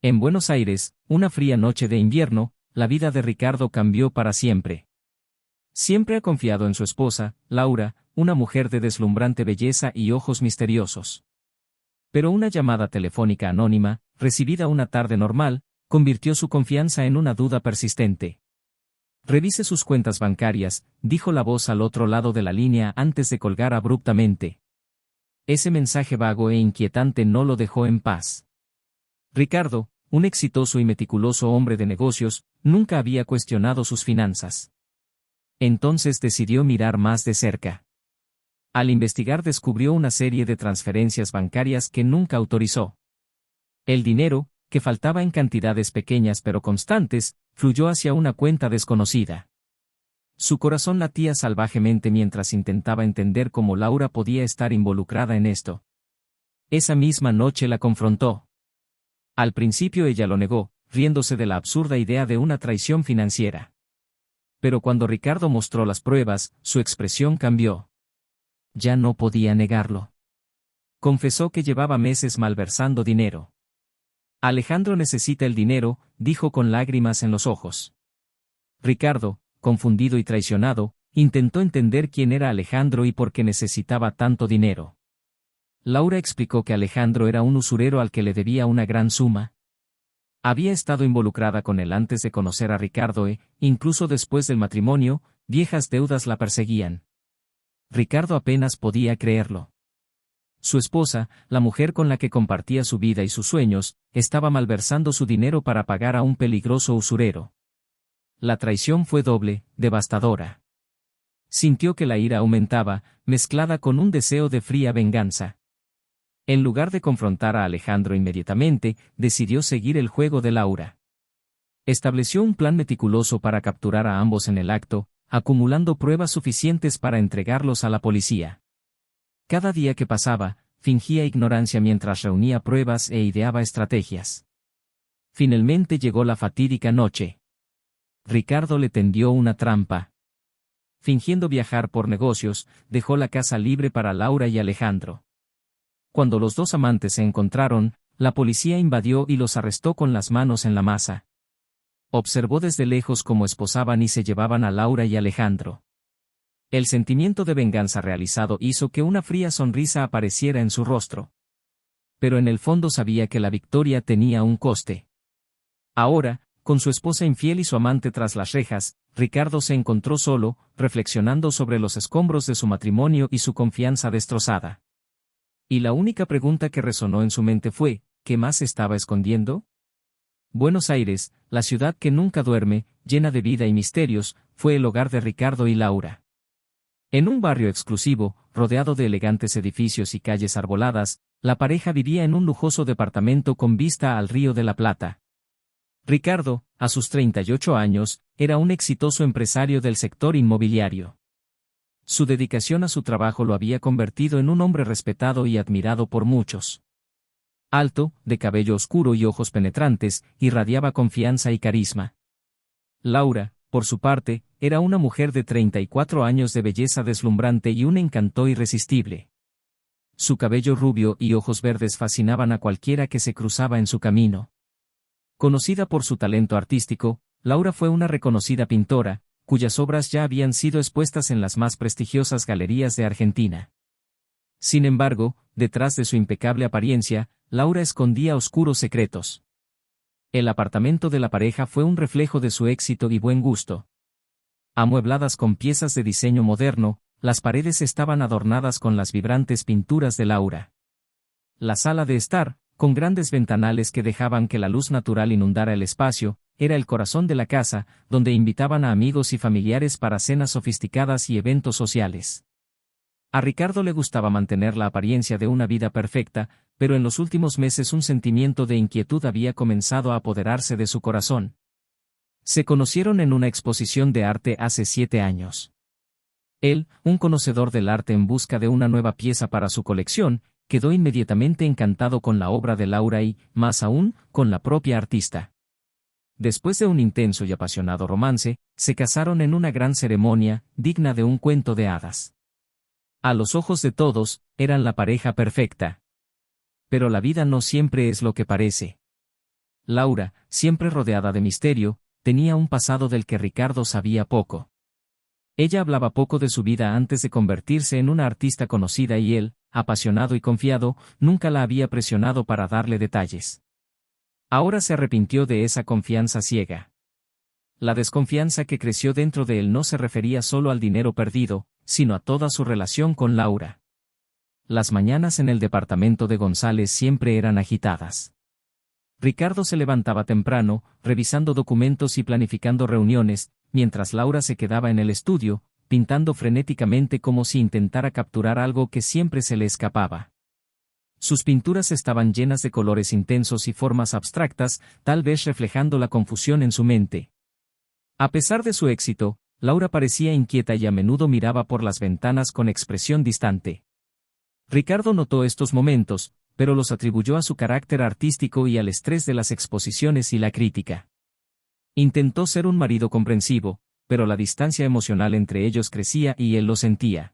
En Buenos Aires, una fría noche de invierno, la vida de Ricardo cambió para siempre. Siempre ha confiado en su esposa, Laura, una mujer de deslumbrante belleza y ojos misteriosos. Pero una llamada telefónica anónima, recibida una tarde normal, convirtió su confianza en una duda persistente. Revise sus cuentas bancarias, dijo la voz al otro lado de la línea antes de colgar abruptamente. Ese mensaje vago e inquietante no lo dejó en paz. Ricardo, un exitoso y meticuloso hombre de negocios, nunca había cuestionado sus finanzas. Entonces decidió mirar más de cerca. Al investigar descubrió una serie de transferencias bancarias que nunca autorizó. El dinero, que faltaba en cantidades pequeñas pero constantes, fluyó hacia una cuenta desconocida. Su corazón latía salvajemente mientras intentaba entender cómo Laura podía estar involucrada en esto. Esa misma noche la confrontó. Al principio ella lo negó, riéndose de la absurda idea de una traición financiera. Pero cuando Ricardo mostró las pruebas, su expresión cambió. Ya no podía negarlo. Confesó que llevaba meses malversando dinero. Alejandro necesita el dinero, dijo con lágrimas en los ojos. Ricardo, confundido y traicionado, intentó entender quién era Alejandro y por qué necesitaba tanto dinero. Laura explicó que Alejandro era un usurero al que le debía una gran suma. Había estado involucrada con él antes de conocer a Ricardo e, incluso después del matrimonio, viejas deudas la perseguían. Ricardo apenas podía creerlo. Su esposa, la mujer con la que compartía su vida y sus sueños, estaba malversando su dinero para pagar a un peligroso usurero. La traición fue doble, devastadora. Sintió que la ira aumentaba, mezclada con un deseo de fría venganza. En lugar de confrontar a Alejandro inmediatamente, decidió seguir el juego de Laura. Estableció un plan meticuloso para capturar a ambos en el acto, acumulando pruebas suficientes para entregarlos a la policía. Cada día que pasaba, fingía ignorancia mientras reunía pruebas e ideaba estrategias. Finalmente llegó la fatídica noche. Ricardo le tendió una trampa. Fingiendo viajar por negocios, dejó la casa libre para Laura y Alejandro. Cuando los dos amantes se encontraron, la policía invadió y los arrestó con las manos en la masa. Observó desde lejos cómo esposaban y se llevaban a Laura y Alejandro. El sentimiento de venganza realizado hizo que una fría sonrisa apareciera en su rostro. Pero en el fondo sabía que la victoria tenía un coste. Ahora, con su esposa infiel y su amante tras las rejas, Ricardo se encontró solo, reflexionando sobre los escombros de su matrimonio y su confianza destrozada. Y la única pregunta que resonó en su mente fue, ¿qué más estaba escondiendo? Buenos Aires, la ciudad que nunca duerme, llena de vida y misterios, fue el hogar de Ricardo y Laura. En un barrio exclusivo, rodeado de elegantes edificios y calles arboladas, la pareja vivía en un lujoso departamento con vista al Río de la Plata. Ricardo, a sus 38 años, era un exitoso empresario del sector inmobiliario. Su dedicación a su trabajo lo había convertido en un hombre respetado y admirado por muchos. Alto, de cabello oscuro y ojos penetrantes, irradiaba confianza y carisma. Laura, por su parte, era una mujer de 34 años de belleza deslumbrante y un encanto irresistible. Su cabello rubio y ojos verdes fascinaban a cualquiera que se cruzaba en su camino. Conocida por su talento artístico, Laura fue una reconocida pintora, cuyas obras ya habían sido expuestas en las más prestigiosas galerías de Argentina. Sin embargo, detrás de su impecable apariencia, Laura escondía oscuros secretos. El apartamento de la pareja fue un reflejo de su éxito y buen gusto. Amuebladas con piezas de diseño moderno, las paredes estaban adornadas con las vibrantes pinturas de Laura. La sala de estar, con grandes ventanales que dejaban que la luz natural inundara el espacio, era el corazón de la casa, donde invitaban a amigos y familiares para cenas sofisticadas y eventos sociales. A Ricardo le gustaba mantener la apariencia de una vida perfecta, pero en los últimos meses un sentimiento de inquietud había comenzado a apoderarse de su corazón. Se conocieron en una exposición de arte hace 7 años. Él, un conocedor del arte en busca de una nueva pieza para su colección, quedó inmediatamente encantado con la obra de Laura y, más aún, con la propia artista. Después de un intenso y apasionado romance, se casaron en una gran ceremonia, digna de un cuento de hadas. A los ojos de todos, eran la pareja perfecta. Pero la vida no siempre es lo que parece. Laura, siempre rodeada de misterio, tenía un pasado del que Ricardo sabía poco. Ella hablaba poco de su vida antes de convertirse en una artista conocida y él, apasionado y confiado, nunca la había presionado para darle detalles. Ahora se arrepintió de esa confianza ciega. La desconfianza que creció dentro de él no se refería solo al dinero perdido, sino a toda su relación con Laura. Las mañanas en el departamento de González siempre eran agitadas. Ricardo se levantaba temprano, revisando documentos y planificando reuniones, mientras Laura se quedaba en el estudio, pintando frenéticamente como si intentara capturar algo que siempre se le escapaba. Sus pinturas estaban llenas de colores intensos y formas abstractas, tal vez reflejando la confusión en su mente. A pesar de su éxito, Laura parecía inquieta y a menudo miraba por las ventanas con expresión distante. Ricardo notó estos momentos, pero los atribuyó a su carácter artístico y al estrés de las exposiciones y la crítica. Intentó ser un marido comprensivo, pero la distancia emocional entre ellos crecía y él lo sentía.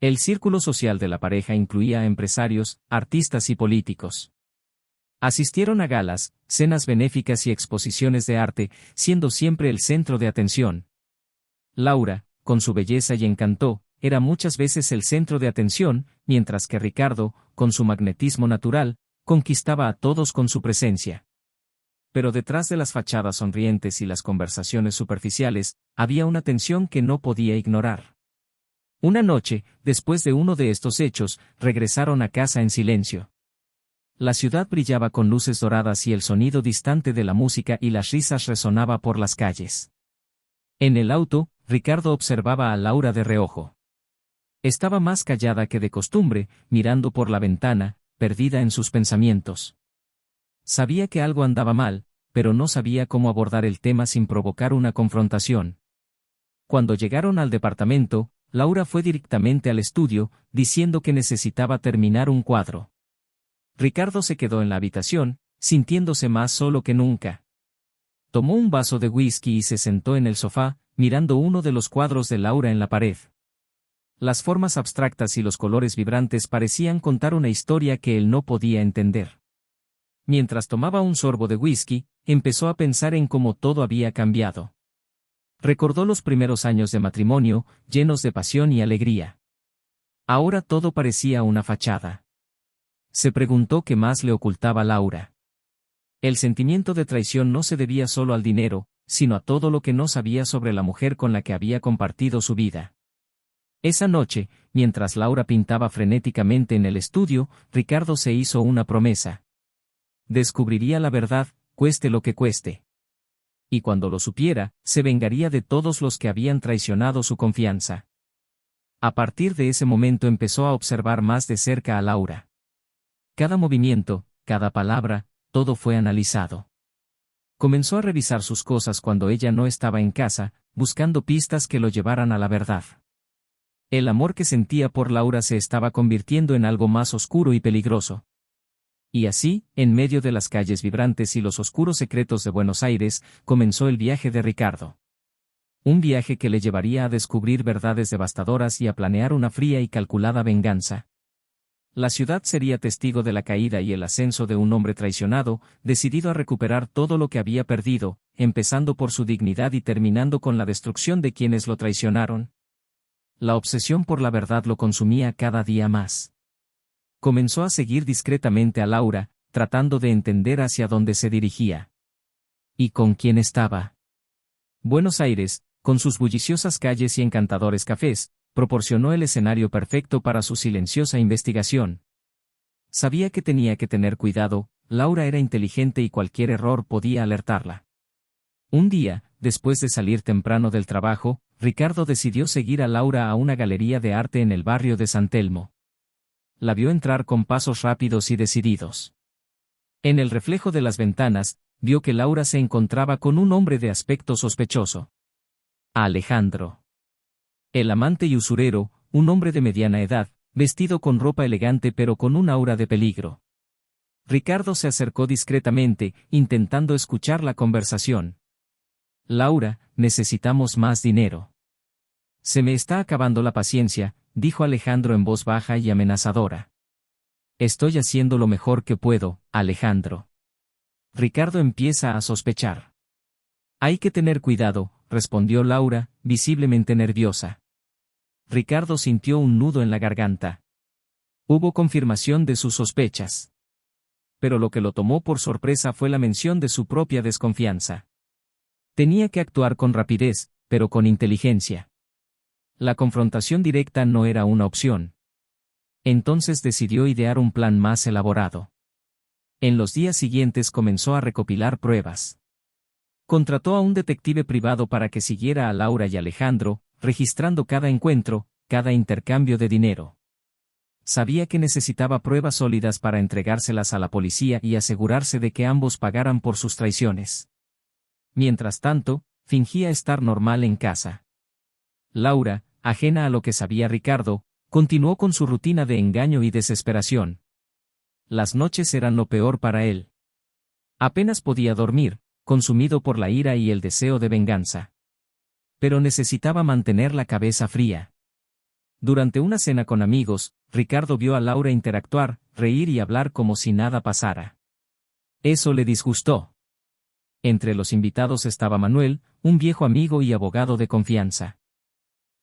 El círculo social de la pareja incluía a empresarios, artistas y políticos. Asistieron a galas, cenas benéficas y exposiciones de arte, siendo siempre el centro de atención. Laura, con su belleza y encanto, era muchas veces el centro de atención, mientras que Ricardo, con su magnetismo natural, conquistaba a todos con su presencia. Pero detrás de las fachadas sonrientes y las conversaciones superficiales, había una tensión que no podía ignorar. Una noche, después de uno de estos hechos, regresaron a casa en silencio. La ciudad brillaba con luces doradas y el sonido distante de la música y las risas resonaba por las calles. En el auto, Ricardo observaba a Laura de reojo. Estaba más callada que de costumbre, mirando por la ventana, perdida en sus pensamientos. Sabía que algo andaba mal, pero no sabía cómo abordar el tema sin provocar una confrontación. Cuando llegaron al departamento, Laura fue directamente al estudio, diciendo que necesitaba terminar un cuadro. Ricardo se quedó en la habitación, sintiéndose más solo que nunca. Tomó un vaso de whisky y se sentó en el sofá, mirando uno de los cuadros de Laura en la pared. Las formas abstractas y los colores vibrantes parecían contar una historia que él no podía entender. Mientras tomaba un sorbo de whisky, empezó a pensar en cómo todo había cambiado. Recordó los primeros años de matrimonio, llenos de pasión y alegría. Ahora todo parecía una fachada. Se preguntó qué más le ocultaba Laura. El sentimiento de traición no se debía solo al dinero, sino a todo lo que no sabía sobre la mujer con la que había compartido su vida. Esa noche, mientras Laura pintaba frenéticamente en el estudio, Ricardo se hizo una promesa. Descubriría la verdad, cueste lo que cueste. Y cuando lo supiera, se vengaría de todos los que habían traicionado su confianza. A partir de ese momento empezó a observar más de cerca a Laura. Cada movimiento, cada palabra, todo fue analizado. Comenzó a revisar sus cosas cuando ella no estaba en casa, buscando pistas que lo llevaran a la verdad. El amor que sentía por Laura se estaba convirtiendo en algo más oscuro y peligroso. Y así, en medio de las calles vibrantes y los oscuros secretos de Buenos Aires, comenzó el viaje de Ricardo. Un viaje que le llevaría a descubrir verdades devastadoras y a planear una fría y calculada venganza. La ciudad sería testigo de la caída y el ascenso de un hombre traicionado, decidido a recuperar todo lo que había perdido, empezando por su dignidad y terminando con la destrucción de quienes lo traicionaron. La obsesión por la verdad lo consumía cada día más. Comenzó a seguir discretamente a Laura, tratando de entender hacia dónde se dirigía. ¿Y con quién estaba? Buenos Aires, con sus bulliciosas calles y encantadores cafés, proporcionó el escenario perfecto para su silenciosa investigación. Sabía que tenía que tener cuidado, Laura era inteligente y cualquier error podía alertarla. Un día, después de salir temprano del trabajo, Ricardo decidió seguir a Laura a una galería de arte en el barrio de San Telmo. La vio entrar con pasos rápidos y decididos. En el reflejo de las ventanas, vio que Laura se encontraba con un hombre de aspecto sospechoso. Alejandro. El amante y usurero, un hombre de mediana edad, vestido con ropa elegante pero con un aura de peligro. Ricardo se acercó discretamente, intentando escuchar la conversación. Laura, necesitamos más dinero. Se me está acabando la paciencia, dijo Alejandro en voz baja y amenazadora. Estoy haciendo lo mejor que puedo, Alejandro. Ricardo empieza a sospechar. Hay que tener cuidado, respondió Laura, visiblemente nerviosa. Ricardo sintió un nudo en la garganta. Hubo confirmación de sus sospechas. Pero lo que lo tomó por sorpresa fue la mención de su propia desconfianza. Tenía que actuar con rapidez, pero con inteligencia. La confrontación directa no era una opción. Entonces decidió idear un plan más elaborado. En los días siguientes comenzó a recopilar pruebas. Contrató a un detective privado para que siguiera a Laura y Alejandro, registrando cada encuentro, cada intercambio de dinero. Sabía que necesitaba pruebas sólidas para entregárselas a la policía y asegurarse de que ambos pagaran por sus traiciones. Mientras tanto, fingía estar normal en casa. Laura, ajena a lo que sabía Ricardo, continuó con su rutina de engaño y desesperación. Las noches eran lo peor para él. Apenas podía dormir, consumido por la ira y el deseo de venganza. Pero necesitaba mantener la cabeza fría. Durante una cena con amigos, Ricardo vio a Laura interactuar, reír y hablar como si nada pasara. Eso le disgustó. Entre los invitados estaba Manuel, un viejo amigo y abogado de confianza.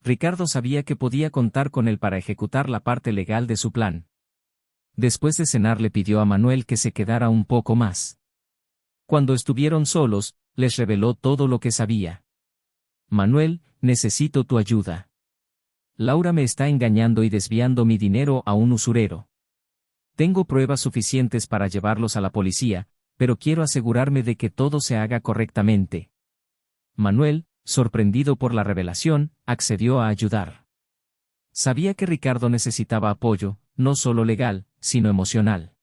Ricardo sabía que podía contar con él para ejecutar la parte legal de su plan. Después de cenar le pidió a Manuel que se quedara un poco más. Cuando estuvieron solos, les reveló todo lo que sabía. Manuel, necesito tu ayuda. Laura me está engañando y desviando mi dinero a un usurero. Tengo pruebas suficientes para llevarlos a la policía, pero quiero asegurarme de que todo se haga correctamente. Manuel, sorprendido por la revelación, accedió a ayudar. Sabía que Ricardo necesitaba apoyo, no solo legal, sino emocional.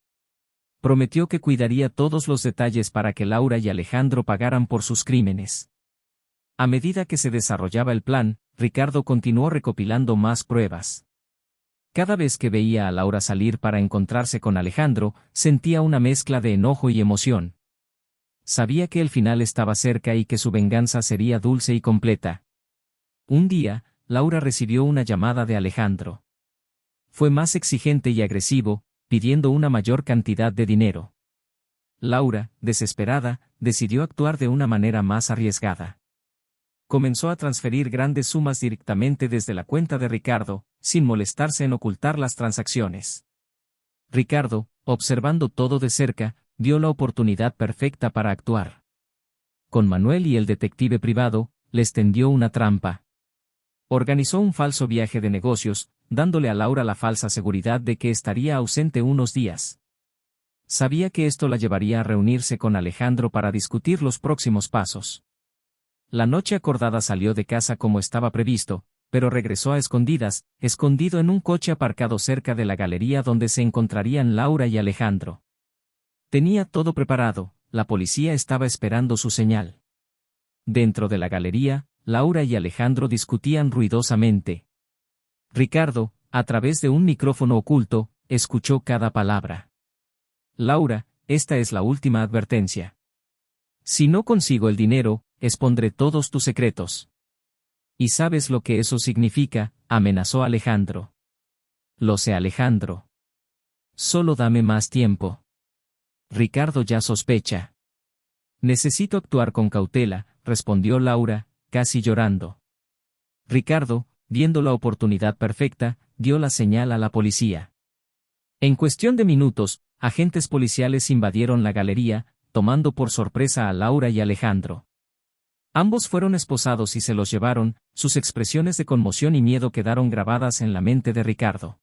Prometió que cuidaría todos los detalles para que Laura y Alejandro pagaran por sus crímenes. A medida que se desarrollaba el plan, Ricardo continuó recopilando más pruebas. Cada vez que veía a Laura salir para encontrarse con Alejandro, sentía una mezcla de enojo y emoción. Sabía que el final estaba cerca y que su venganza sería dulce y completa. Un día, Laura recibió una llamada de Alejandro. Fue más exigente y agresivo, pidiendo una mayor cantidad de dinero. Laura, desesperada, decidió actuar de una manera más arriesgada. Comenzó a transferir grandes sumas directamente desde la cuenta de Ricardo, sin molestarse en ocultar las transacciones. Ricardo, observando todo de cerca, vio la oportunidad perfecta para actuar. Con Manuel y el detective privado, les tendió una trampa. Organizó un falso viaje de negocios, dándole a Laura la falsa seguridad de que estaría ausente unos días. Sabía que esto la llevaría a reunirse con Alejandro para discutir los próximos pasos. La noche acordada salió de casa como estaba previsto, pero regresó a escondidas, escondido en un coche aparcado cerca de la galería donde se encontrarían Laura y Alejandro. Tenía todo preparado, la policía estaba esperando su señal. Dentro de la galería, Laura y Alejandro discutían ruidosamente. Ricardo, a través de un micrófono oculto, escuchó cada palabra. Laura, esta es la última advertencia. Si no consigo el dinero, expondré todos tus secretos. ¿Y sabes lo que eso significa?, amenazó Alejandro. Lo sé, Alejandro. Solo dame más tiempo. Ricardo ya sospecha. Necesito actuar con cautela, respondió Laura, casi llorando. Ricardo, viendo la oportunidad perfecta, dio la señal a la policía. En cuestión de minutos, agentes policiales invadieron la galería, tomando por sorpresa a Laura y Alejandro. Ambos fueron esposados y se los llevaron, sus expresiones de conmoción y miedo quedaron grabadas en la mente de Ricardo.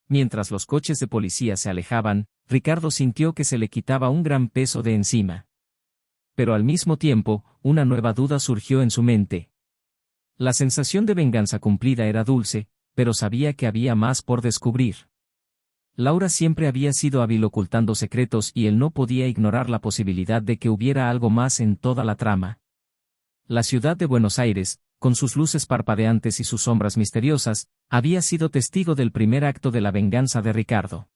Mientras los coches de policía se alejaban, Ricardo sintió que se le quitaba un gran peso de encima. Pero al mismo tiempo, una nueva duda surgió en su mente. La sensación de venganza cumplida era dulce, pero sabía que había más por descubrir. Laura siempre había sido hábil ocultando secretos y él no podía ignorar la posibilidad de que hubiera algo más en toda la trama. La ciudad de Buenos Aires, con sus luces parpadeantes y sus sombras misteriosas, había sido testigo del primer acto de la venganza de Ricardo.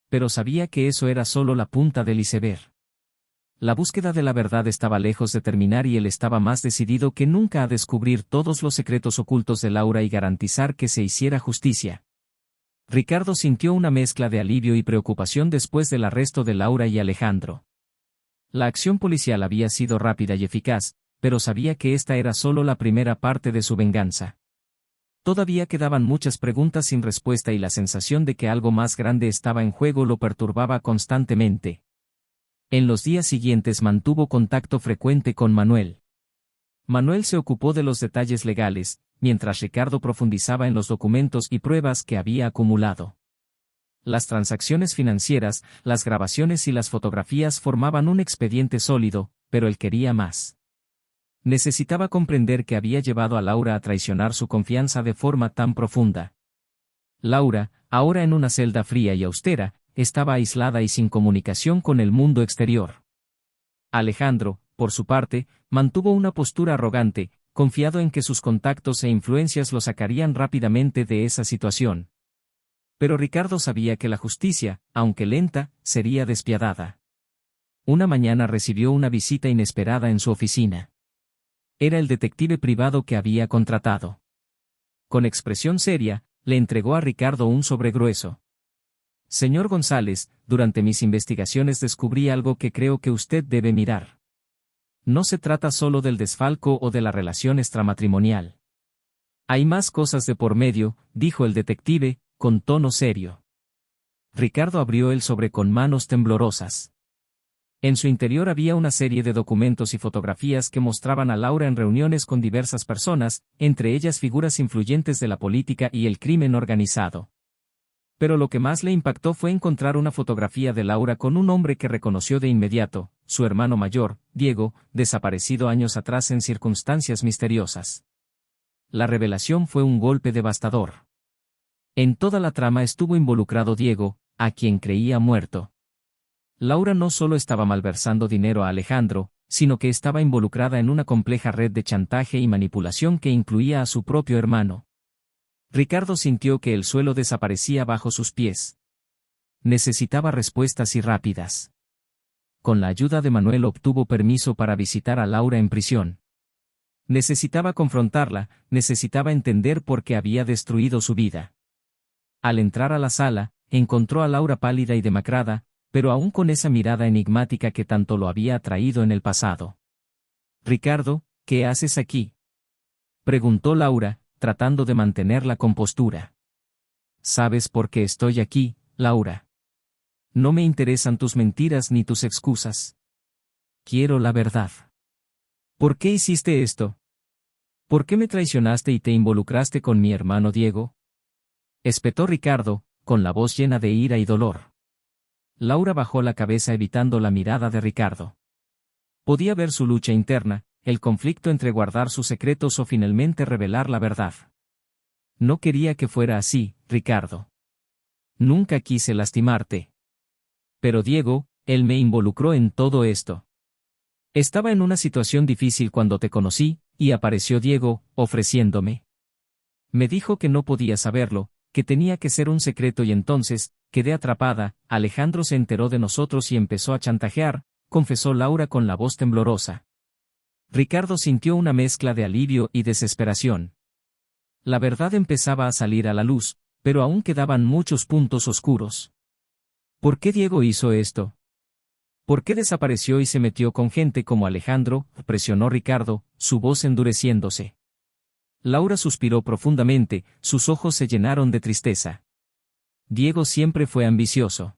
Pero sabía que eso era solo la punta del iceberg. La búsqueda de la verdad estaba lejos de terminar y él estaba más decidido que nunca a descubrir todos los secretos ocultos de Laura y garantizar que se hiciera justicia. Ricardo sintió una mezcla de alivio y preocupación después del arresto de Laura y Alejandro. La acción policial había sido rápida y eficaz, pero sabía que esta era solo la primera parte de su venganza. Todavía quedaban muchas preguntas sin respuesta y la sensación de que algo más grande estaba en juego lo perturbaba constantemente. En los días siguientes mantuvo contacto frecuente con Manuel. Manuel se ocupó de los detalles legales, mientras Ricardo profundizaba en los documentos y pruebas que había acumulado. Las transacciones financieras, las grabaciones y las fotografías formaban un expediente sólido, pero él quería más. Necesitaba comprender que había llevado a Laura a traicionar su confianza de forma tan profunda. Laura, ahora en una celda fría y austera, estaba aislada y sin comunicación con el mundo exterior. Alejandro, por su parte, mantuvo una postura arrogante, confiado en que sus contactos e influencias lo sacarían rápidamente de esa situación. Pero Ricardo sabía que la justicia, aunque lenta, sería despiadada. Una mañana recibió una visita inesperada en su oficina. Era el detective privado que había contratado. Con expresión seria, le entregó a Ricardo un sobre grueso. Señor González, durante mis investigaciones descubrí algo que creo que usted debe mirar. No se trata solo del desfalco o de la relación extramatrimonial. Hay más cosas de por medio, dijo el detective, con tono serio. Ricardo abrió el sobre con manos temblorosas. En su interior había una serie de documentos y fotografías que mostraban a Laura en reuniones con diversas personas, entre ellas figuras influyentes de la política y el crimen organizado. Pero lo que más le impactó fue encontrar una fotografía de Laura con un hombre que reconoció de inmediato, su hermano mayor, Diego, desaparecido años atrás en circunstancias misteriosas. La revelación fue un golpe devastador. En toda la trama estuvo involucrado Diego, a quien creía muerto. Laura no solo estaba malversando dinero a Alejandro, sino que estaba involucrada en una compleja red de chantaje y manipulación que incluía a su propio hermano. Ricardo sintió que el suelo desaparecía bajo sus pies. Necesitaba respuestas y rápidas. Con la ayuda de Manuel obtuvo permiso para visitar a Laura en prisión. Necesitaba confrontarla, necesitaba entender por qué había destruido su vida. Al entrar a la sala, encontró a Laura pálida y demacrada, pero aún con esa mirada enigmática que tanto lo había atraído en el pasado. «Ricardo, ¿qué haces aquí?», preguntó Laura, tratando de mantener la compostura. «¿Sabes por qué estoy aquí, Laura? No me interesan tus mentiras ni tus excusas. Quiero la verdad. ¿Por qué hiciste esto? ¿Por qué me traicionaste y te involucraste con mi hermano Diego?», espetó Ricardo, con la voz llena de ira y dolor. Laura bajó la cabeza evitando la mirada de Ricardo. Podía ver su lucha interna, el conflicto entre guardar sus secretos o finalmente revelar la verdad. «No quería que fuera así, Ricardo. Nunca quise lastimarte. Pero Diego, él me involucró en todo esto. Estaba en una situación difícil cuando te conocí, y apareció Diego, ofreciéndome. Me dijo que no podía saberlo, que tenía que ser un secreto y entonces, quedé atrapada». Alejandro se enteró de nosotros y empezó a chantajear, confesó Laura con la voz temblorosa. Ricardo sintió una mezcla de alivio y desesperación. La verdad empezaba a salir a la luz, pero aún quedaban muchos puntos oscuros. ¿Por qué Diego hizo esto? ¿Por qué desapareció y se metió con gente como Alejandro?, presionó Ricardo, su voz endureciéndose. Laura suspiró profundamente, sus ojos se llenaron de tristeza. Diego siempre fue ambicioso.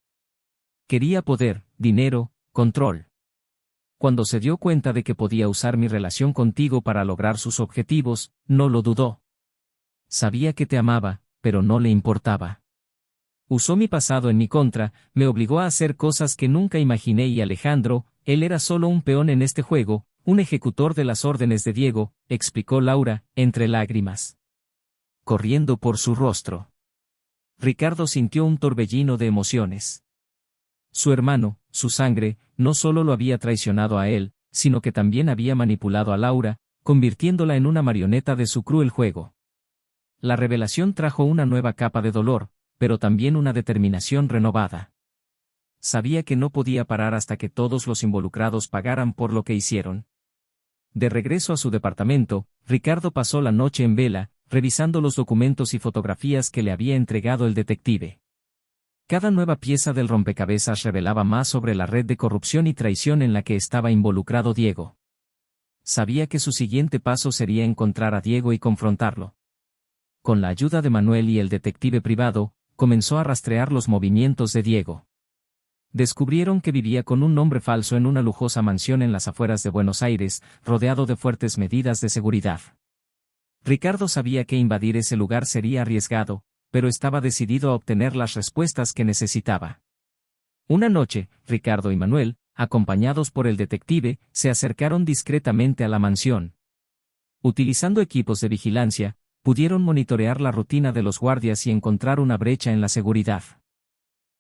Quería poder, dinero, control. Cuando se dio cuenta de que podía usar mi relación contigo para lograr sus objetivos, no lo dudó. Sabía que te amaba, pero no le importaba. Usó mi pasado en mi contra, me obligó a hacer cosas que nunca imaginé y Alejandro, él era solo un peón en este juego, un ejecutor de las órdenes de Diego, explicó Laura, entre lágrimas corriendo por su rostro. Ricardo sintió un torbellino de emociones. Su hermano, su sangre, no solo lo había traicionado a él, sino que también había manipulado a Laura, convirtiéndola en una marioneta de su cruel juego. La revelación trajo una nueva capa de dolor, pero también una determinación renovada. Sabía que no podía parar hasta que todos los involucrados pagaran por lo que hicieron. De regreso a su departamento, Ricardo pasó la noche en vela, revisando los documentos y fotografías que le había entregado el detective. Cada nueva pieza del rompecabezas revelaba más sobre la red de corrupción y traición en la que estaba involucrado Diego. Sabía que su siguiente paso sería encontrar a Diego y confrontarlo. Con la ayuda de Manuel y el detective privado, comenzó a rastrear los movimientos de Diego. Descubrieron que vivía con un nombre falso en una lujosa mansión en las afueras de Buenos Aires, rodeado de fuertes medidas de seguridad. Ricardo sabía que invadir ese lugar sería arriesgado, pero estaba decidido a obtener las respuestas que necesitaba. Una noche, Ricardo y Manuel, acompañados por el detective, se acercaron discretamente a la mansión. Utilizando equipos de vigilancia, pudieron monitorear la rutina de los guardias y encontrar una brecha en la seguridad.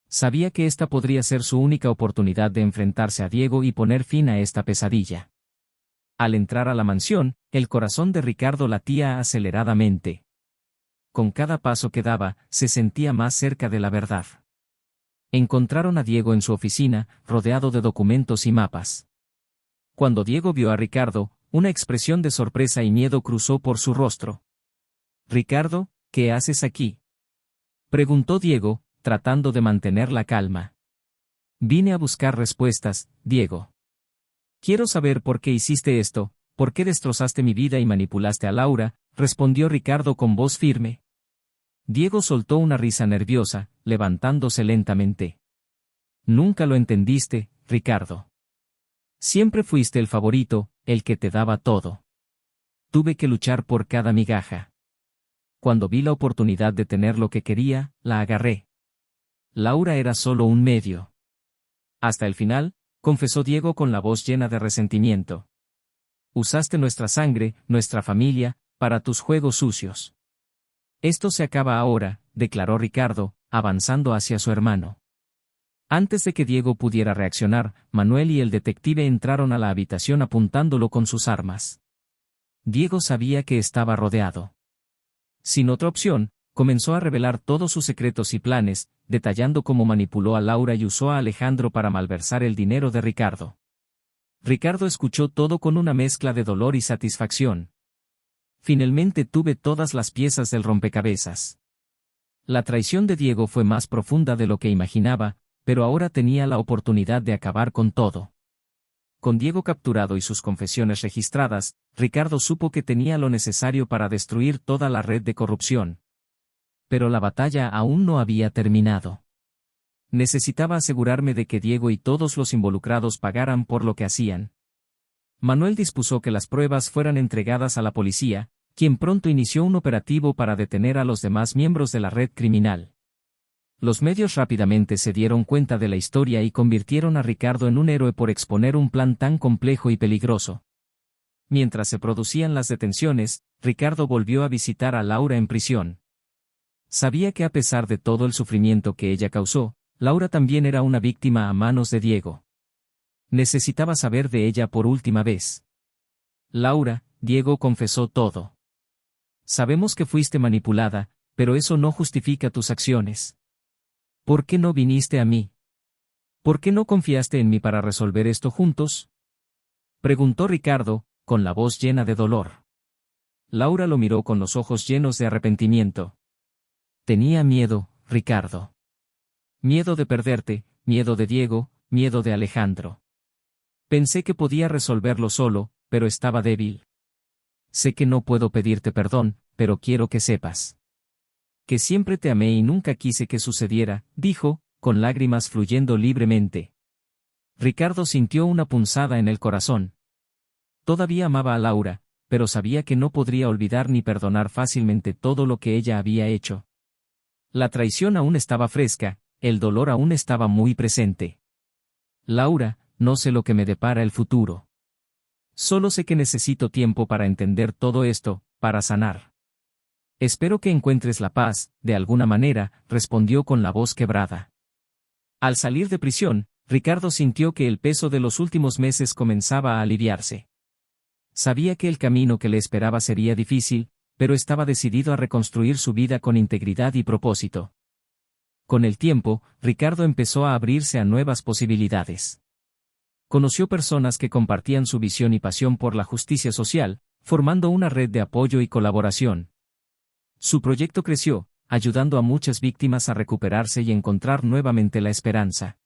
Sabía que esta podría ser su única oportunidad de enfrentarse a Diego y poner fin a esta pesadilla. Al entrar a la mansión, el corazón de Ricardo latía aceleradamente. Con cada paso que daba, se sentía más cerca de la verdad. Encontraron a Diego en su oficina, rodeado de documentos y mapas. Cuando Diego vio a Ricardo, una expresión de sorpresa y miedo cruzó por su rostro. «Ricardo, ¿qué haces aquí?», preguntó Diego, tratando de mantener la calma. «Vine a buscar respuestas, Diego. Quiero saber por qué hiciste esto, por qué destrozaste mi vida y manipulaste a Laura», respondió Ricardo con voz firme. Diego soltó una risa nerviosa, levantándose lentamente. «Nunca lo entendiste, Ricardo. Siempre fuiste el favorito, el que te daba todo. Tuve que luchar por cada migaja. Cuando vi la oportunidad de tener lo que quería, la agarré. Laura era solo un medio». «Hasta el final», confesó Diego con la voz llena de resentimiento. «Usaste nuestra sangre, nuestra familia, para tus juegos sucios». «Esto se acaba ahora», declaró Ricardo, avanzando hacia su hermano. Antes de que Diego pudiera reaccionar, Manuel y el detective entraron a la habitación apuntándolo con sus armas. Diego sabía que estaba rodeado. Sin otra opción, comenzó a revelar todos sus secretos y planes, detallando cómo manipuló a Laura y usó a Alejandro para malversar el dinero de Ricardo. Ricardo escuchó todo con una mezcla de dolor y satisfacción. «Finalmente tuve todas las piezas del rompecabezas». La traición de Diego fue más profunda de lo que imaginaba, pero ahora tenía la oportunidad de acabar con todo. Con Diego capturado y sus confesiones registradas, Ricardo supo que tenía lo necesario para destruir toda la red de corrupción. Pero la batalla aún no había terminado. Necesitaba asegurarme de que Diego y todos los involucrados pagaran por lo que hacían. Manuel dispuso que las pruebas fueran entregadas a la policía, quien pronto inició un operativo para detener a los demás miembros de la red criminal. Los medios rápidamente se dieron cuenta de la historia y convirtieron a Ricardo en un héroe por exponer un plan tan complejo y peligroso. Mientras se producían las detenciones, Ricardo volvió a visitar a Laura en prisión. Sabía que a pesar de todo el sufrimiento que ella causó, Laura también era una víctima a manos de Diego. Necesitaba saber de ella por última vez. «Laura», Diego confesó todo. «Sabemos que fuiste manipulada, pero eso no justifica tus acciones. ¿Por qué no viniste a mí? ¿Por qué no confiaste en mí para resolver esto juntos?», preguntó Ricardo, con la voz llena de dolor. Laura lo miró con los ojos llenos de arrepentimiento. «Tenía miedo, Ricardo. Miedo de perderte, miedo de Diego, miedo de Alejandro. Pensé que podía resolverlo solo, pero estaba débil. Sé que no puedo pedirte perdón, pero quiero que sepas que siempre te amé y nunca quise que sucediera», dijo, con lágrimas fluyendo libremente. Ricardo sintió una punzada en el corazón. Todavía amaba a Laura, pero sabía que no podría olvidar ni perdonar fácilmente todo lo que ella había hecho. La traición aún estaba fresca, el dolor aún estaba muy presente. «Laura, no sé lo que me depara el futuro. Solo sé que necesito tiempo para entender todo esto, para sanar. Espero que encuentres la paz, de alguna manera», respondió con la voz quebrada. Al salir de prisión, Ricardo sintió que el peso de los últimos meses comenzaba a aliviarse. Sabía que el camino que le esperaba sería difícil, pero estaba decidido a reconstruir su vida con integridad y propósito. Con el tiempo, Ricardo empezó a abrirse a nuevas posibilidades. Conoció personas que compartían su visión y pasión por la justicia social, formando una red de apoyo y colaboración. Su proyecto creció, ayudando a muchas víctimas a recuperarse y encontrar nuevamente la esperanza.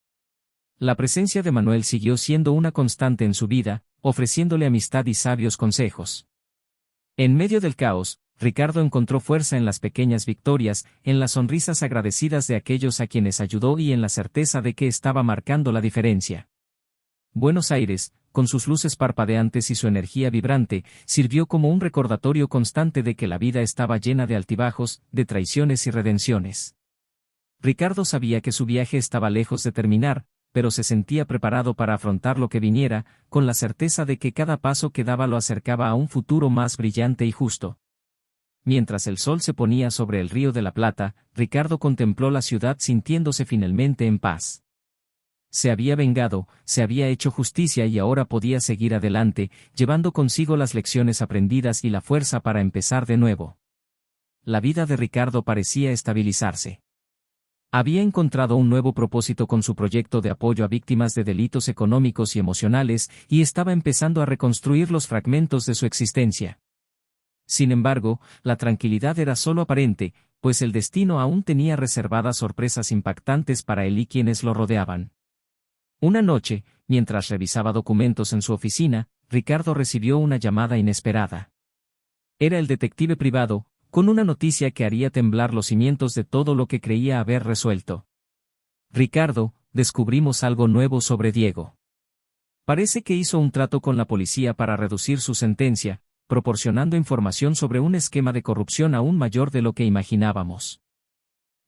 La presencia de Manuel siguió siendo una constante en su vida, ofreciéndole amistad y sabios consejos. En medio del caos, Ricardo encontró fuerza en las pequeñas victorias, en las sonrisas agradecidas de aquellos a quienes ayudó y en la certeza de que estaba marcando la diferencia. Buenos Aires, con sus luces parpadeantes y su energía vibrante, sirvió como un recordatorio constante de que la vida estaba llena de altibajos, de traiciones y redenciones. Ricardo sabía que su viaje estaba lejos de terminar, pero se sentía preparado para afrontar lo que viniera, con la certeza de que cada paso que daba lo acercaba a un futuro más brillante y justo. Mientras el sol se ponía sobre el Río de la Plata, Ricardo contempló la ciudad sintiéndose finalmente en paz. Se había vengado, se había hecho justicia y ahora podía seguir adelante, llevando consigo las lecciones aprendidas y la fuerza para empezar de nuevo. La vida de Ricardo parecía estabilizarse. Había encontrado un nuevo propósito con su proyecto de apoyo a víctimas de delitos económicos y emocionales, y estaba empezando a reconstruir los fragmentos de su existencia. Sin embargo, la tranquilidad era solo aparente, pues el destino aún tenía reservadas sorpresas impactantes para él y quienes lo rodeaban. Una noche, mientras revisaba documentos en su oficina, Ricardo recibió una llamada inesperada. Era el detective privado, con una noticia que haría temblar los cimientos de todo lo que creía haber resuelto. Ricardo, descubrimos algo nuevo sobre Diego. Parece que hizo un trato con la policía para reducir su sentencia, proporcionando información sobre un esquema de corrupción aún mayor de lo que imaginábamos.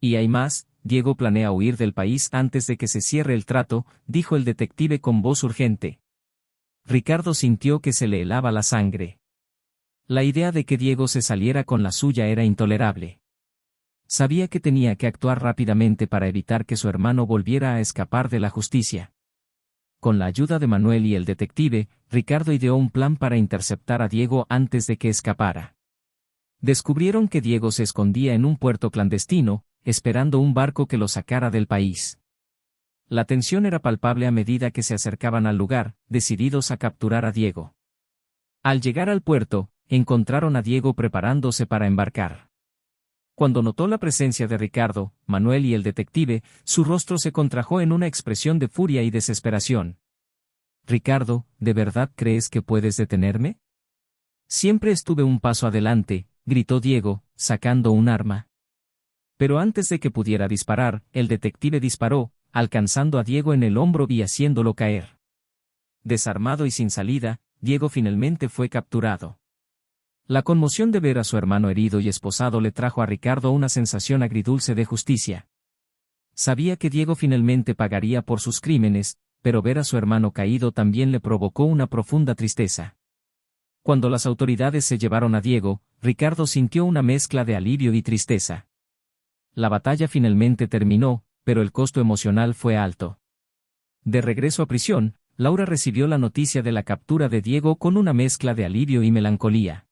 Y hay más, Diego planea huir del país antes de que se cierre el trato, dijo el detective con voz urgente. Ricardo sintió que se le helaba la sangre. La idea de que Diego se saliera con la suya era intolerable. Sabía que tenía que actuar rápidamente para evitar que su hermano volviera a escapar de la justicia. Con la ayuda de Manuel y el detective, Ricardo ideó un plan para interceptar a Diego antes de que escapara. Descubrieron que Diego se escondía en un puerto clandestino, esperando un barco que lo sacara del país. La tensión era palpable a medida que se acercaban al lugar, decididos a capturar a Diego. Al llegar al puerto, encontraron a Diego preparándose para embarcar. Cuando notó la presencia de Ricardo, Manuel y el detective, su rostro se contrajo en una expresión de furia y desesperación. «Ricardo, ¿de verdad crees que puedes detenerme?» «Siempre estuve un paso adelante», gritó Diego, sacando un arma. Pero antes de que pudiera disparar, el detective disparó, alcanzando a Diego en el hombro y haciéndolo caer. Desarmado y sin salida, Diego finalmente fue capturado. La conmoción de ver a su hermano herido y esposado le trajo a Ricardo una sensación agridulce de justicia. Sabía que Diego finalmente pagaría por sus crímenes, pero ver a su hermano caído también le provocó una profunda tristeza. Cuando las autoridades se llevaron a Diego, Ricardo sintió una mezcla de alivio y tristeza. La batalla finalmente terminó, pero el costo emocional fue alto. De regreso a prisión, Laura recibió la noticia de la captura de Diego con una mezcla de alivio y melancolía.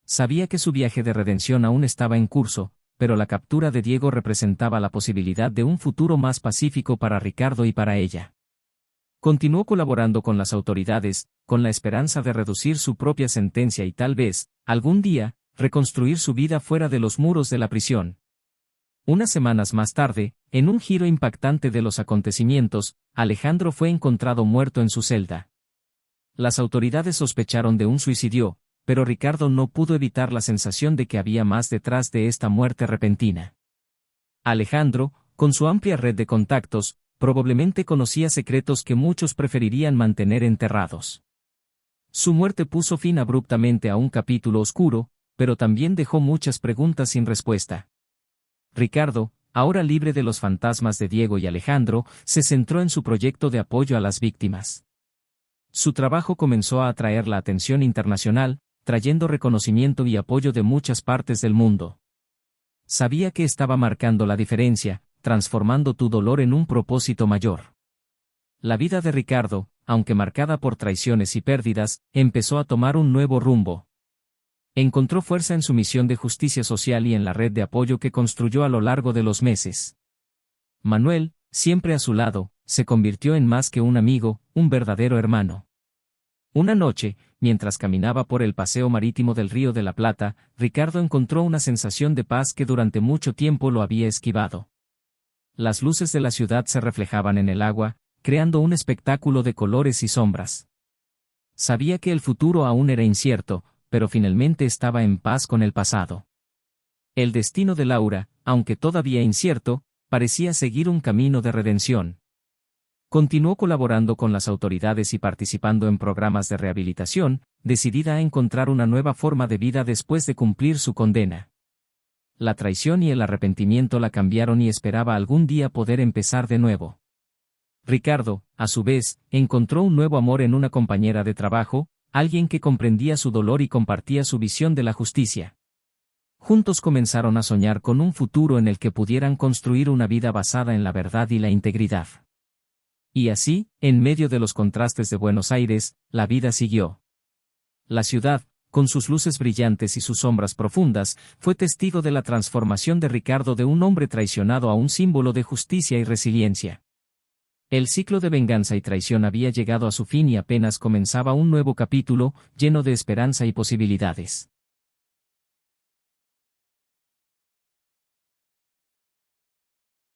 Sabía que su viaje de redención aún estaba en curso, pero la captura de Diego representaba la posibilidad de un futuro más pacífico para Ricardo y para ella. Continuó colaborando con las autoridades, con la esperanza de reducir su propia sentencia y tal vez, algún día, reconstruir su vida fuera de los muros de la prisión. Unas semanas más tarde, en un giro impactante de los acontecimientos, Alejandro fue encontrado muerto en su celda. Las autoridades sospecharon de un suicidio, pero Ricardo no pudo evitar la sensación de que había más detrás de esta muerte repentina. Alejandro, con su amplia red de contactos, probablemente conocía secretos que muchos preferirían mantener enterrados. Su muerte puso fin abruptamente a un capítulo oscuro, pero también dejó muchas preguntas sin respuesta. Ricardo, ahora libre de los fantasmas de Diego y Alejandro, se centró en su proyecto de apoyo a las víctimas. Su trabajo comenzó a atraer la atención internacional, trayendo reconocimiento y apoyo de muchas partes del mundo. Sabía que estaba marcando la diferencia, transformando tu dolor en un propósito mayor. La vida de Ricardo, aunque marcada por traiciones y pérdidas, empezó a tomar un nuevo rumbo. Encontró fuerza en su misión de justicia social y en la red de apoyo que construyó a lo largo de los meses. Manuel, siempre a su lado, se convirtió en más que un amigo, un verdadero hermano. Una noche, mientras caminaba por el paseo marítimo del Río de la Plata, Ricardo encontró una sensación de paz que durante mucho tiempo lo había esquivado. Las luces de la ciudad se reflejaban en el agua, creando un espectáculo de colores y sombras. Sabía que el futuro aún era incierto, pero finalmente estaba en paz con el pasado. El destino de Laura, aunque todavía incierto, parecía seguir un camino de redención. Continuó colaborando con las autoridades y participando en programas de rehabilitación, decidida a encontrar una nueva forma de vida después de cumplir su condena. La traición y el arrepentimiento la cambiaron y esperaba algún día poder empezar de nuevo. Ricardo, a su vez, encontró un nuevo amor en una compañera de trabajo, alguien que comprendía su dolor y compartía su visión de la justicia. Juntos comenzaron a soñar con un futuro en el que pudieran construir una vida basada en la verdad y la integridad. Y así, en medio de los contrastes de Buenos Aires, la vida siguió. La ciudad, con sus luces brillantes y sus sombras profundas, fue testigo de la transformación de Ricardo de un hombre traicionado a un símbolo de justicia y resiliencia. El ciclo de venganza y traición había llegado a su fin y apenas comenzaba un nuevo capítulo, lleno de esperanza y posibilidades.